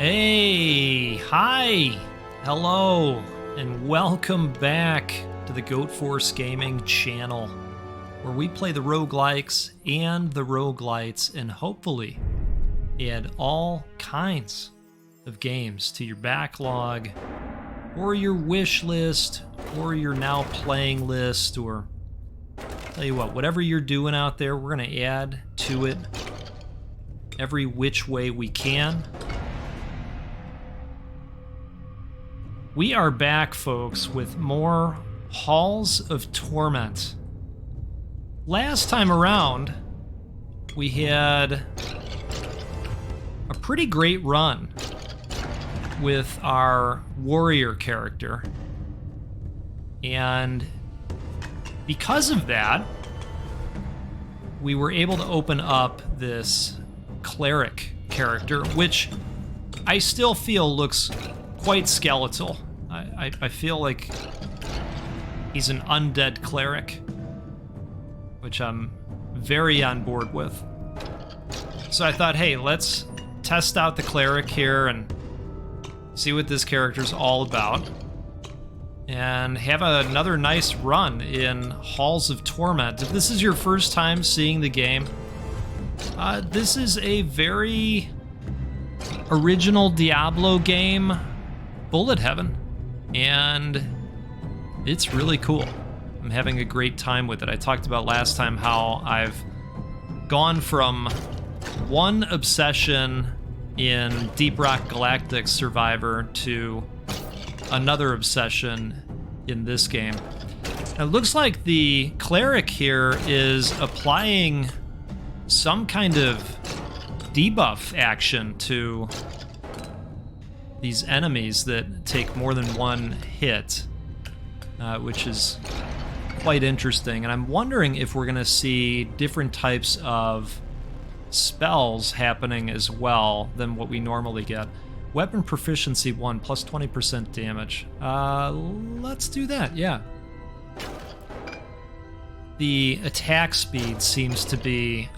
Hey, hi, hello, and welcome back to the Goat Force Gaming channel, where we play the roguelikes and the roguelites and hopefully add all kinds of games to your backlog or your wish list or your now playing list, or tell you what, whatever you're doing out there, we're going to add to it every which way we can. We are back, folks, with more Halls of Torment. Last time around, we had a pretty great run with our warrior character. And because of that, we were able to open up this cleric character, which I still feel looks quite skeletal. I feel like he's an undead cleric, which I'm very on board with. So I thought, hey, let's test out the cleric here and see what this character's all about, and have another nice run in Halls of Torment. If this is your first time seeing the game, this is a very original Diablo game, bullet heaven, and it's really cool. I'm having a great time with it. I talked about last time how I've gone from one obsession in Deep Rock Galactic Survivor to another obsession in this game. It looks like the cleric here is applying some kind of debuff action to these enemies that take more than one hit, which is quite interesting. And I'm wondering if we're going to see different types of spells happening as well than what we normally get. Weapon proficiency 1, plus 20% damage. Let's do that, yeah. The attack speed seems to be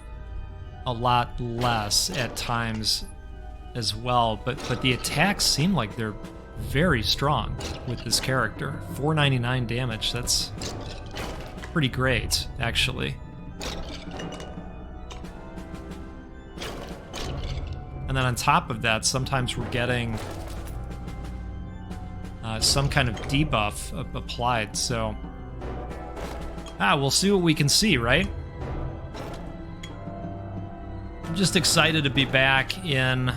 a lot less at times as well, but the attacks seem like they're very strong with this character. 499 damage, that's pretty great, actually. And then on top of that, sometimes we're getting some kind of debuff applied, so we'll see what we can see, right? I'm just excited to be back in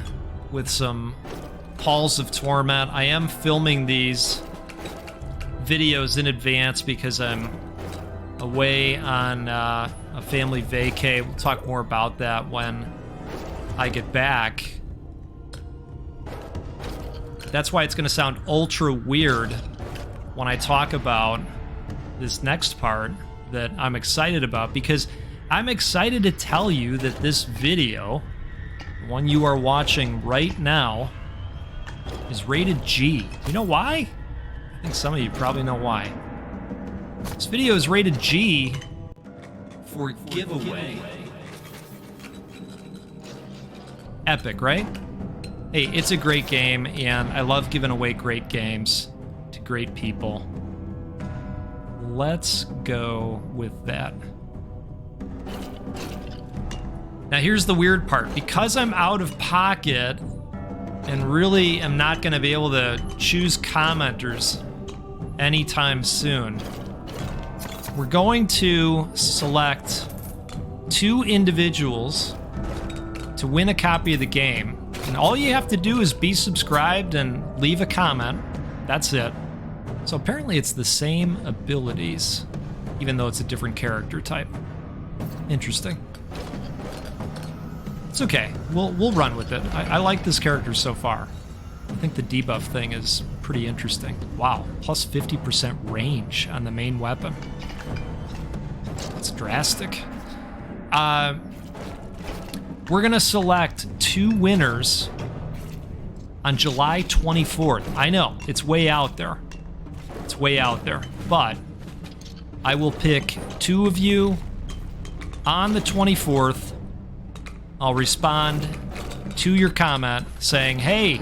with some Halls of Torment. I am filming these videos in advance because I'm away on a family vacay. We'll talk more about that when I get back. That's why it's going to sound ultra weird when I talk about this next part that I'm excited about, because I'm excited to tell you that this video, the one you are watching right now, is rated G. You know why? I think some of you probably know why. This video is rated G for giveaway. Epic, right? Hey, it's a great game, and I love giving away great games to great people. Let's go with that. Now here's the weird part. Because I'm out of pocket and really am not going to be able to choose commenters anytime soon, we're going to select 2 individuals to win a copy of the game. And all you have to do is be subscribed and leave a comment. That's it. So apparently it's the same abilities, even though it's a different character type. Interesting. It's okay. We'll run with it. I like this character so far. I think the debuff thing is pretty interesting. Wow, plus 50% range on the main weapon. That's drastic. We're gonna select 2 winners on July 24th. I know, it's way out there. It's way out there. But I will pick 2 of you on the 24th. I'll respond to your comment saying, hey,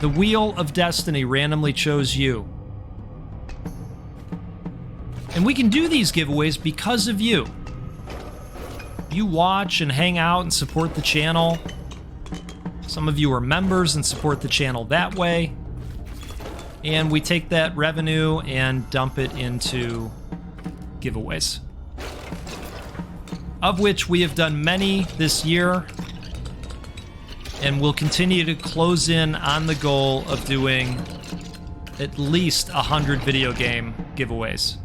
the Wheel of Destiny randomly chose you. And we can do these giveaways because of you. You watch and hang out and support the channel. Some of you are members and support the channel that way. And we take that revenue and dump it into giveaways, of which we have done many this year, and we'll continue to close in on the goal of doing at least 100 video game giveaways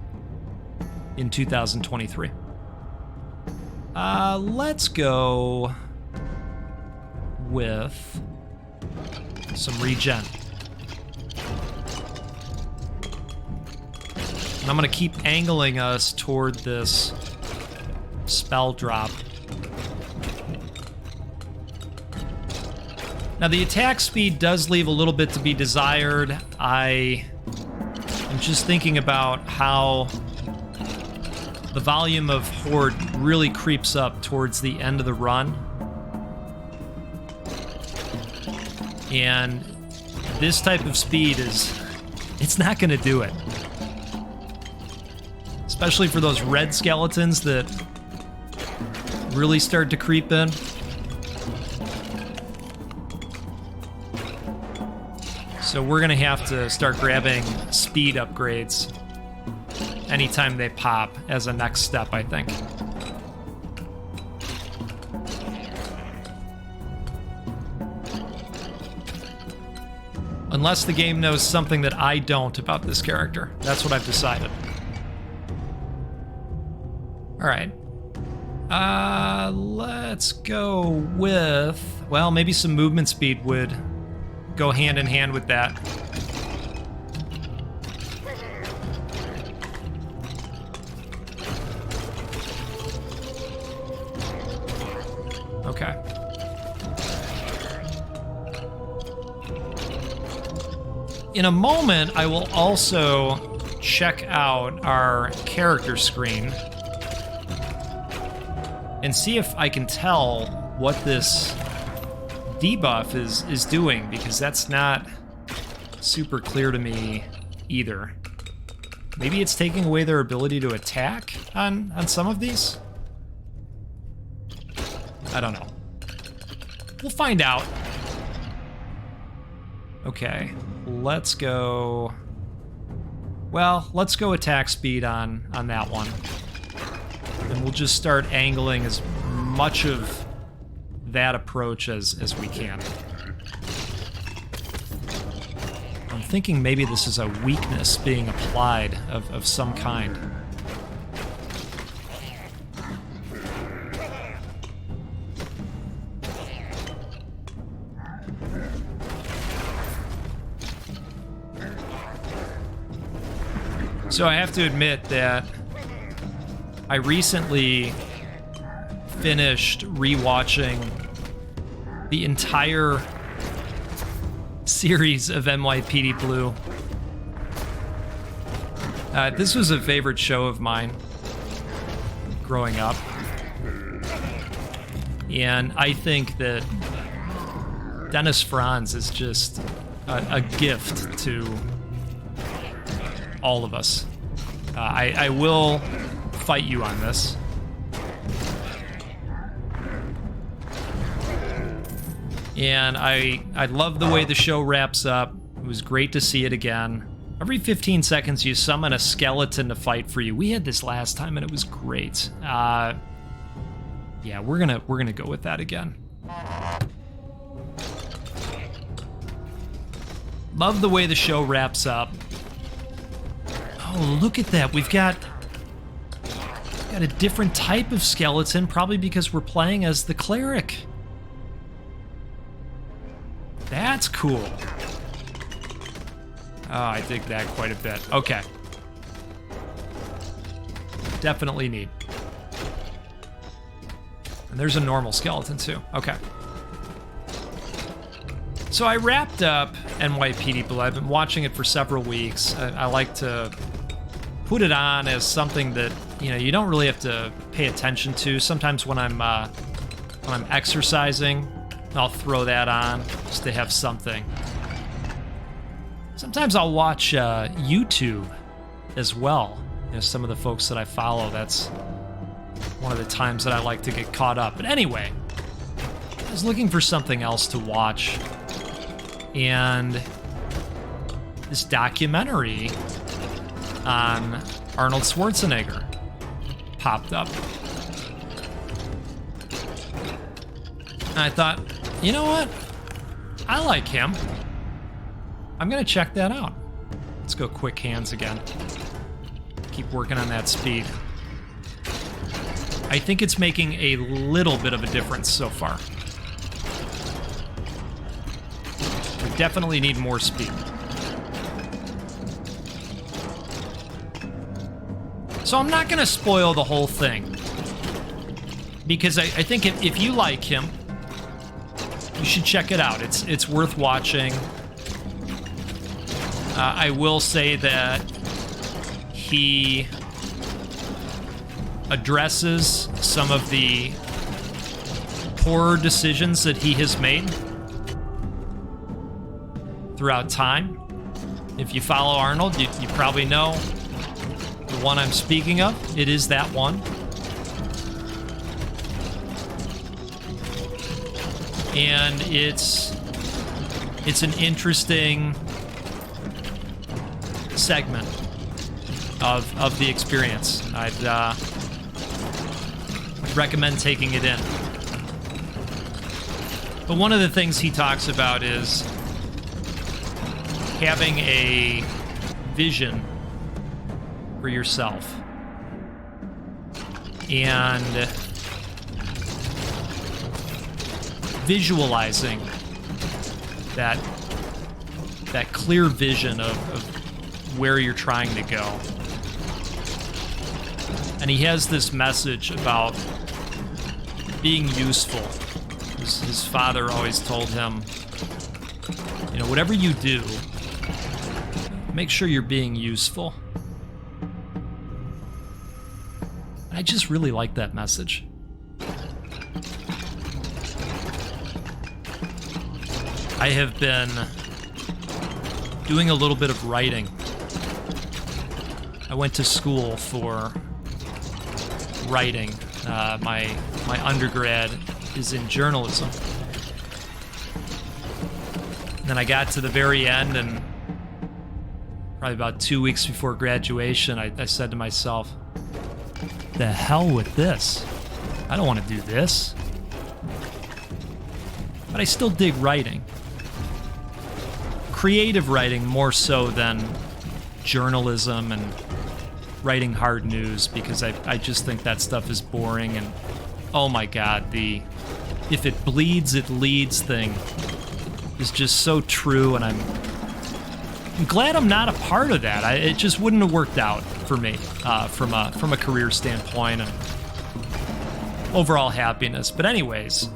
in 2023. Let's go with some regen. And I'm going to keep angling us toward this spell drop. Now, the attack speed does leave a little bit to be desired. I am just thinking about how the volume of horde really creeps up towards the end of the run. And this type of speed it's not going to do it. Especially for those red skeletons that really start to creep in. So we're going to have to start grabbing speed upgrades anytime they pop as a next step, I think. Unless the game knows something that I don't about this character. That's what I've decided. All right. Let's go with... Well, maybe some movement speed would go hand in hand with that. Okay. In a moment, I will also check out our character screen and see if I can tell what this debuff is doing, because that's not super clear to me either. Maybe it's taking away their ability to attack on some of these? I don't know. We'll find out. Okay, let's go... Well, let's go attack speed on that one. And we'll just start angling as much of that approach as we can. I'm thinking maybe this is a weakness being applied of some kind. So I have to admit that I recently finished rewatching the entire series of NYPD Blue. This was a favorite show of mine growing up. And I think that Dennis Franz is just a gift to all of us. I will fight you on this. And I love the way the show wraps up. It was great to see it again. Every 15 seconds, you summon a skeleton to fight for you. We had this last time, and it was great. Yeah, we're gonna go with that again. Love the way the show wraps up. Oh, look at that! We've got a different type of skeleton, probably because we're playing as the cleric. That's cool. Oh, I dig that quite a bit. Okay. Definitely need. And there's a normal skeleton too. Okay. So I wrapped up NYPD Blue. I've been watching it for several weeks. I like to put it on as something that, you know, you don't really have to pay attention to. Sometimes when I'm exercising, I'll throw that on just to have something. Sometimes I'll watch YouTube as well. You know, some of the folks that I follow, that's one of the times that I like to get caught up. But anyway, I was looking for something else to watch, and this documentary on Arnold Schwarzenegger popped up. And I thought, you know what? I like him. I'm gonna check that out. Let's go quick hands again. Keep working on that speed. I think it's making a little bit of a difference so far. We definitely need more speed. So I'm not gonna spoil the whole thing, because I think if you like him, you should check it out. It's worth watching. I will say that he addresses some of the poor decisions that he has made throughout time. If you follow Arnold, you probably know the one I'm speaking of. It is that one. And it's an interesting segment of the experience. I'd recommend taking it in. But one of the things he talks about is having a vision for yourself and visualizing that clear vision of where you're trying to go. And he has this message about being useful. His father always told him, you know, whatever you do, make sure you're being useful. I just really like that message. I have been doing a little bit of writing. I went to school for writing. My undergrad is in journalism. Then I got to the very end, and probably about 2 weeks before graduation, I said to myself, the hell with this. I don't want to do this. But I still dig writing. Creative writing more so than journalism and writing hard news, because I just think that stuff is boring. And oh my god, the if it bleeds, it leads thing is just so true, and I'm glad I'm not a part of that. It just wouldn't have worked out for me from a career standpoint and overall happiness. But anyways,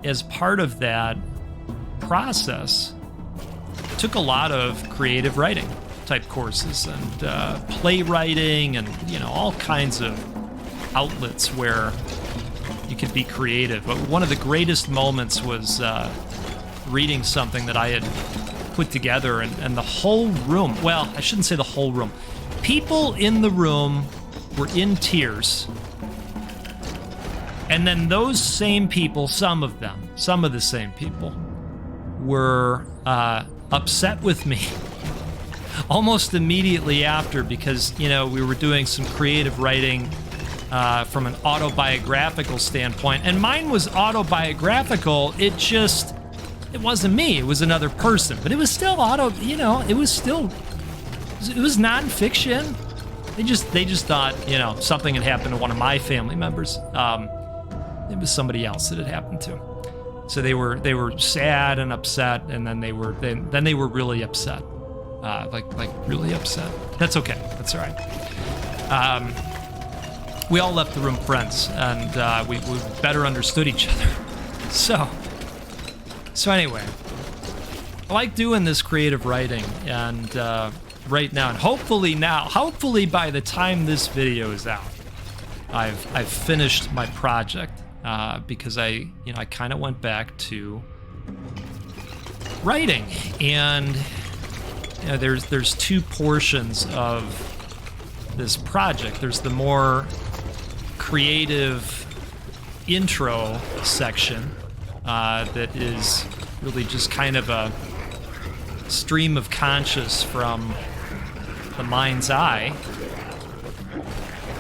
as part of that process, took a lot of creative writing type courses and playwriting and, you know, all kinds of outlets where you could be creative. But one of the greatest moments was reading something that I had put together, and the whole room, well, I shouldn't say the whole room, people in the room were in tears. And then those same people, some of the same people, were upset with me almost immediately after, because, you know, we were doing some creative writing from an autobiographical standpoint, and mine was autobiographical. It wasn't me, it was another person, but it was still it was nonfiction. They just thought, you know, something had happened to one of my family members. It was somebody else that it happened to. So they were sad and upset, and then they were really upset, like really upset. That's okay. That's all right. We all left the room friends, and we better understood each other. So anyway, I like doing this creative writing, and right now, and hopefully by the time this video is out, I've finished my project. because I kind of went back to writing, and there's two portions of this project. There's the more creative intro section that is really just kind of a stream of conscious from the mind's eye.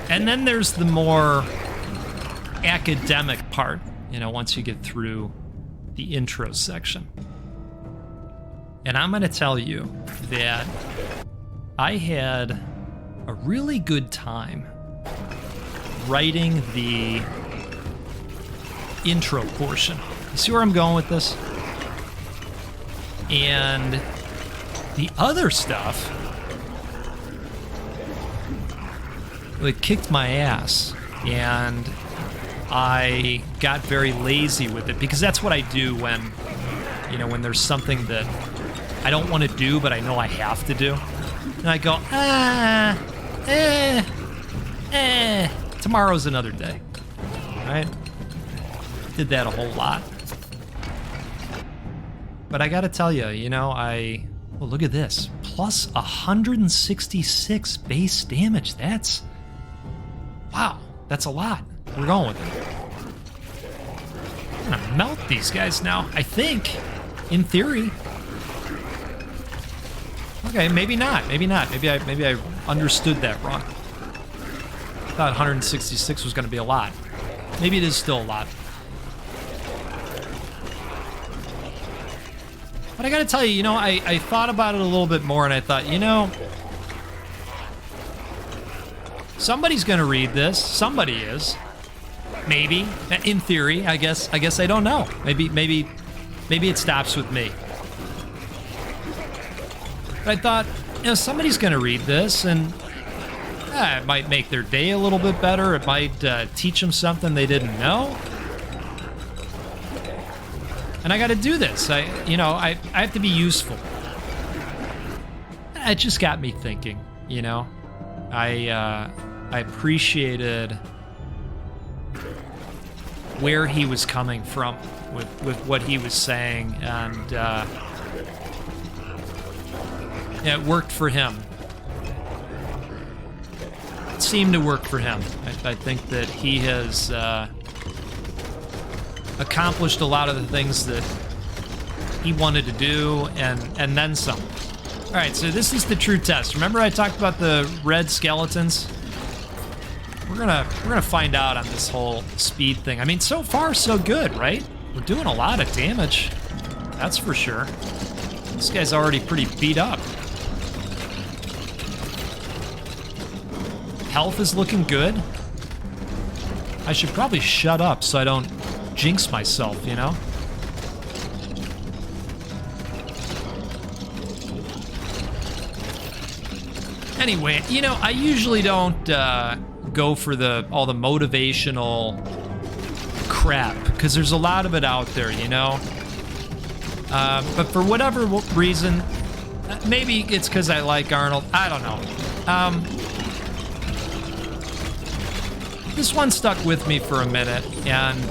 And then there's the more academic part, once you get through the intro section. And I'm going to tell you that I had a really good time writing the intro portion. You see where I'm going with this? And the other stuff, it kicked my ass, and I got very lazy with it, because that's what I do when there's something that I don't want to do, but I know I have to do. And I go, tomorrow's another day, right? Did that a whole lot. But I gotta tell you, well, look at this. Plus 166 base damage. Wow, that's a lot. We're going with it. I'm gonna melt these guys now, I think, in theory. Okay, maybe not. Maybe I understood that wrong. I thought 166 was gonna be a lot. Maybe it is still a lot. But I gotta tell you, I thought about it a little bit more, and I thought, somebody's gonna read this. Somebody is. Maybe. In theory, I guess I don't know. Maybe it stops with me. But I thought, somebody's gonna read this, and it might make their day a little bit better. It might teach them something they didn't know. And I got to do this. I have to be useful. It just got me thinking. I appreciated where he was coming from with what he was saying, and it worked for him. It seemed to work for him. I think that he has accomplished a lot of the things that he wanted to do, and then some. All right, so this is the true test. Remember I talked about the red skeletons? We're gonna find out on this whole speed thing. I mean, so far so good, right? We're doing a lot of damage, that's for sure. This guy's already pretty beat up. Health is looking good. I should probably shut up so I don't jinx myself, Anyway, I usually don't go for all the motivational crap, because there's a lot of it out there, but for whatever reason, maybe it's because I like Arnold, I don't know. This one stuck with me for a minute, and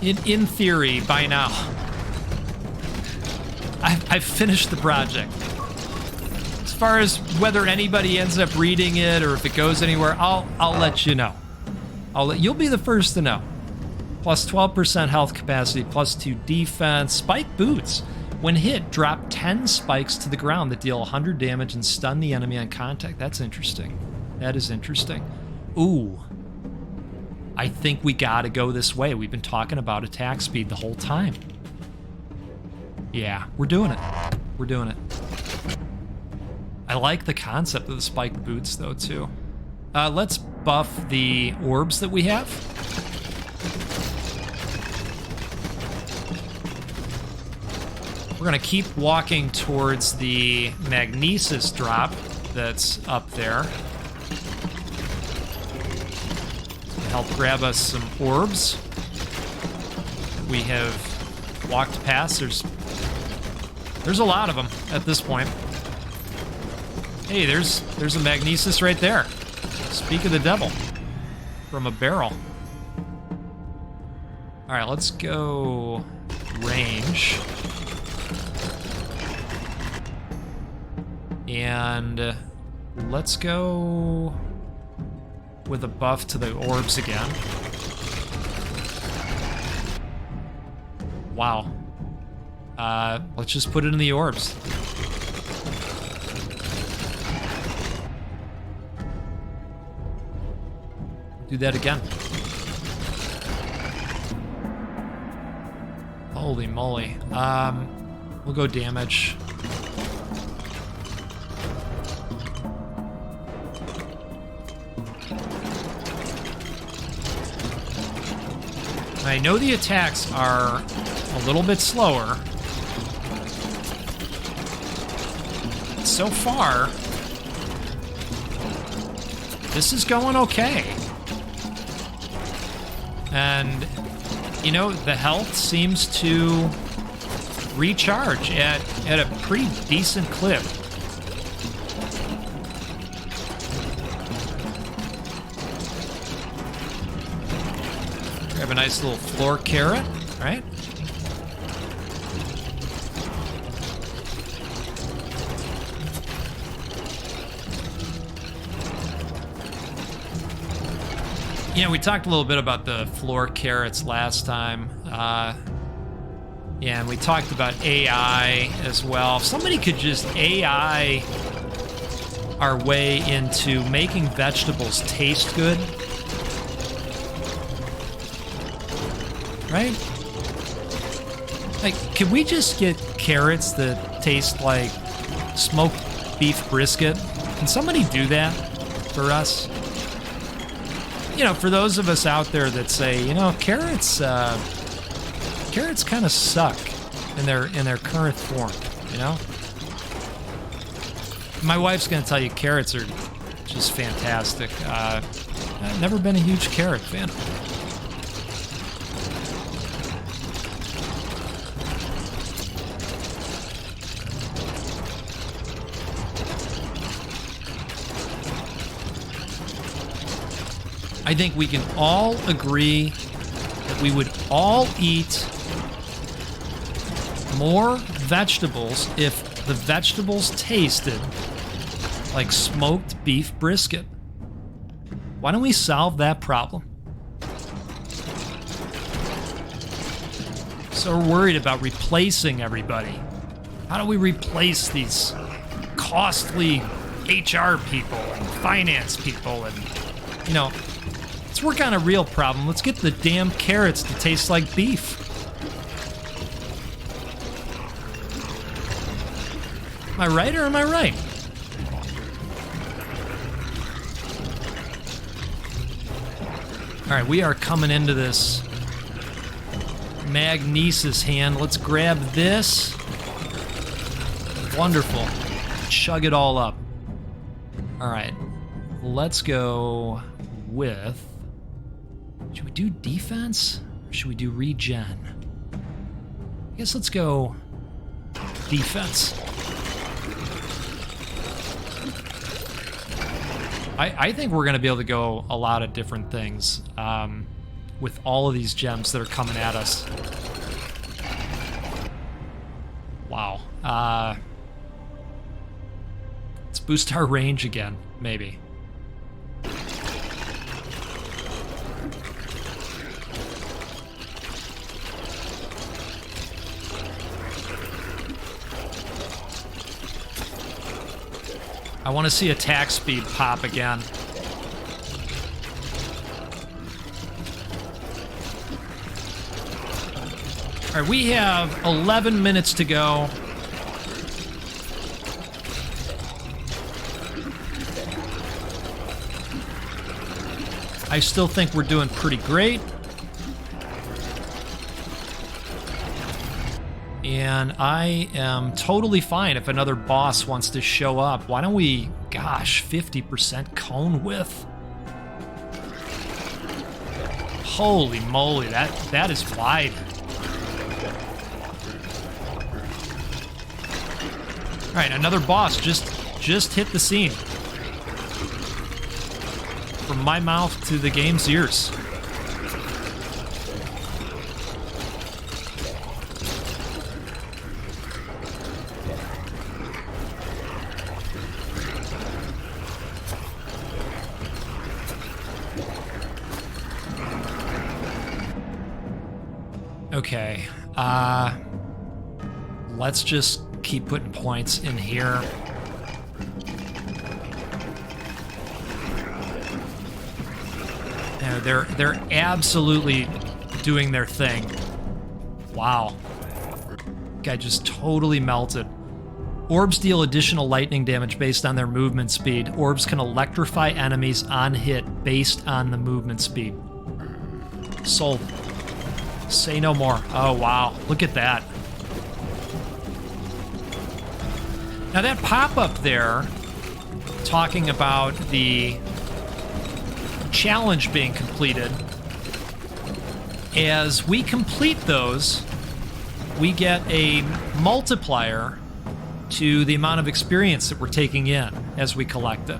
in theory, by now, I've finished the project. As far as whether anybody ends up reading it or if it goes anywhere, I'll let you know. You'll be the first to know. Plus 12% health capacity, plus 2 defense, spike boots. When hit, drop 10 spikes to the ground that deal 100 damage and stun the enemy on contact. That's interesting. That is interesting. Ooh. I think we gotta go this way. We've been talking about attack speed the whole time. Yeah, we're doing it. We're doing it. I like the concept of the spiked boots, though, too. Let's buff the orbs that we have. We're gonna keep walking towards the magnesis drop that's up there. Help grab us some orbs. We have walked past. There's a lot of them at this point. Hey, there's a magnesis right there. Speak of the devil. from a barrel. All right, let's go range. And let's go with a buff to the orbs again. Wow. Let's just put it in the orbs. Do that again. Holy moly. We'll go damage. I know the attacks are a little bit slower. So far, this is going okay. And, you know, the health seems to recharge at a pretty decent clip. Grab a nice little floor carrot, right? You know, we talked a little bit about the floor carrots last time. Yeah, and we talked about AI as well. If somebody could just AI our way into making vegetables taste good, right? Like, can we just get carrots that taste like smoked beef brisket? Can somebody do that for us? You know, for those of us out there that say, you know, carrots kind of suck in their current form, you know? My wife's gonna tell you carrots are just fantastic. I've never been a huge carrot fan. I think we can all agree that we would all eat more vegetables if the vegetables tasted like smoked beef brisket. Why don't we solve that problem? So we're worried about replacing everybody. How do we replace these costly HR people and finance people and, you know, let's work on a real problem. Let's get the damn carrots to taste like beef. Am I right or am I right? All right, we are coming into this Magnesis hand. Let's grab this. Wonderful. Chug it all up. All right, let's go with... Should we do defense or should we do regen? I guess let's go defense. I think we're going to be able to go a lot of different things with all of these gems that are coming at us. Wow. Let's boost our range again, maybe. I want to see attack speed pop again. All right, we have 11 minutes to go. I still think we're doing pretty great. And I am totally fine if another boss wants to show up. Why don't we, gosh, 50% cone width? Holy moly, that is wide. All right, another boss just hit the scene. For From my mouth to the game's ears. Okay, let's just keep putting points in here. They're absolutely doing their thing. Wow. Guy just totally melted. Orbs deal additional lightning damage based on their movement speed. Orbs can electrify enemies on hit based on the movement speed. Sold. Say no more. Oh, wow. Look at that. Now that pop-up there, talking about the challenge being completed, as we complete those, we get a multiplier to the amount of experience that we're taking in as we collect it.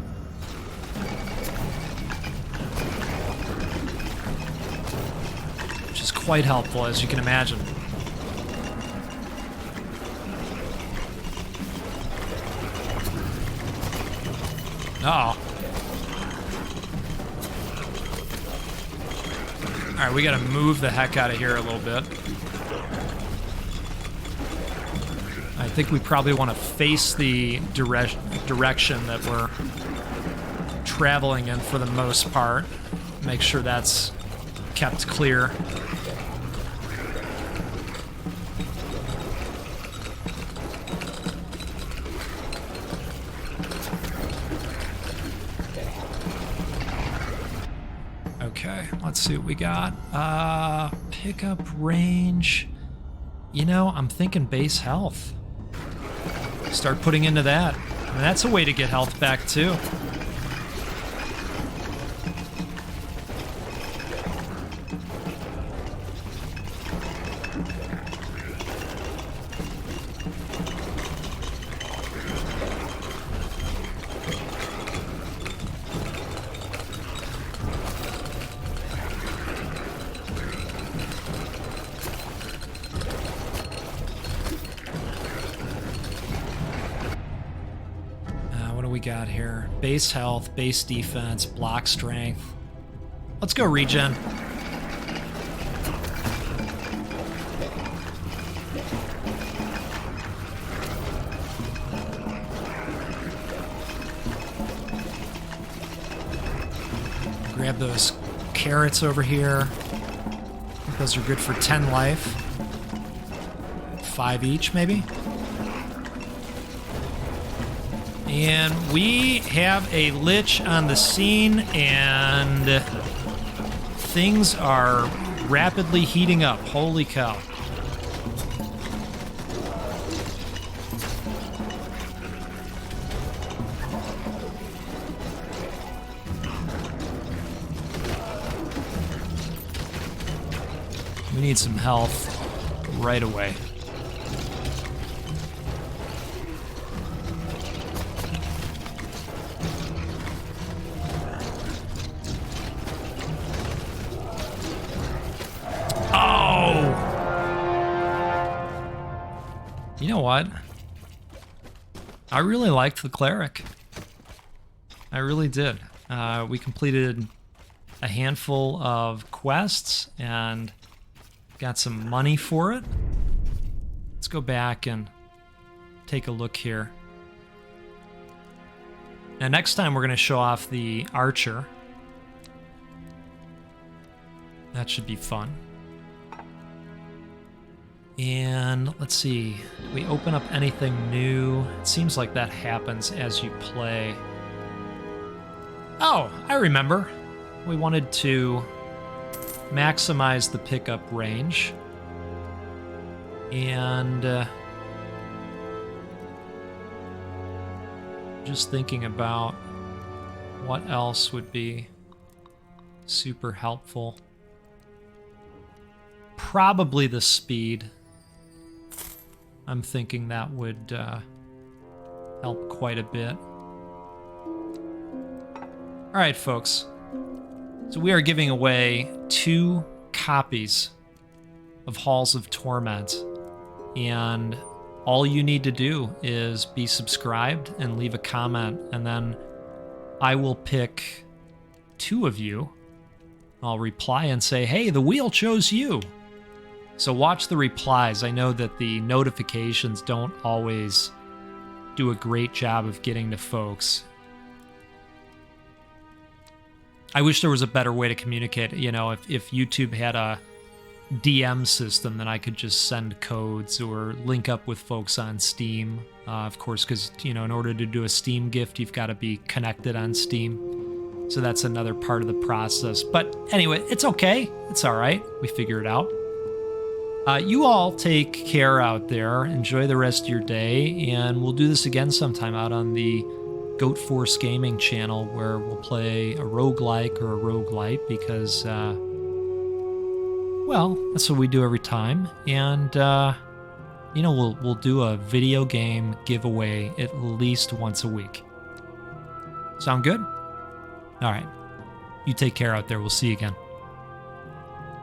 Which is quite helpful, as you can imagine. Uh-oh. Alright, we gotta move the heck out of here a little bit. I think we probably want to face the direction that we're traveling in for the most part. Make sure that's kept clear. Okay, let's see what we got. Pickup range. You know, I'm thinking base health. Start putting into that. I mean, that's a way to get health back, too. Got here? Base health, base defense, block strength. Let's go regen. Grab those carrots over here. I think those are good for 10 life. 5 each, maybe? And we have a lich on the scene, and things are rapidly heating up. Holy cow. We need some health right away. You know what? I really liked the cleric. I really did. We completed a handful of quests and got some money for it. Let's go back and take a look here. And next time we're going to show off the archer. That should be fun. And let's see, do we open up anything new? It seems like that happens as you play. Oh, I remember. We wanted to maximize the pickup range. And just thinking about what else would be super helpful. Probably the speed. I'm thinking that would help quite a bit. All right, folks. So we are giving away 2 copies of Halls of Torment, and all you need to do is be subscribed and leave a comment, and then I will pick 2 of you. I'll reply and say, hey, the wheel chose you. So watch the replies. I know that the notifications don't always do a great job of getting to folks. I wish there was a better way to communicate. You know, if YouTube had a DM system, then I could just send codes or link up with folks on Steam. Of course, because, you know, in order to do a Steam gift, you've got to be connected on Steam. So that's another part of the process. But anyway, it's okay. It's all right. We figure it out. You all take care out there. Enjoy the rest of your day. And we'll do this again sometime out on the Goat Force Gaming channel, where we'll play a roguelike or a roguelite because, well, that's what we do every time. And, you know, we'll do a video game giveaway at least once a week. Sound good? All right. You take care out there. We'll see you again.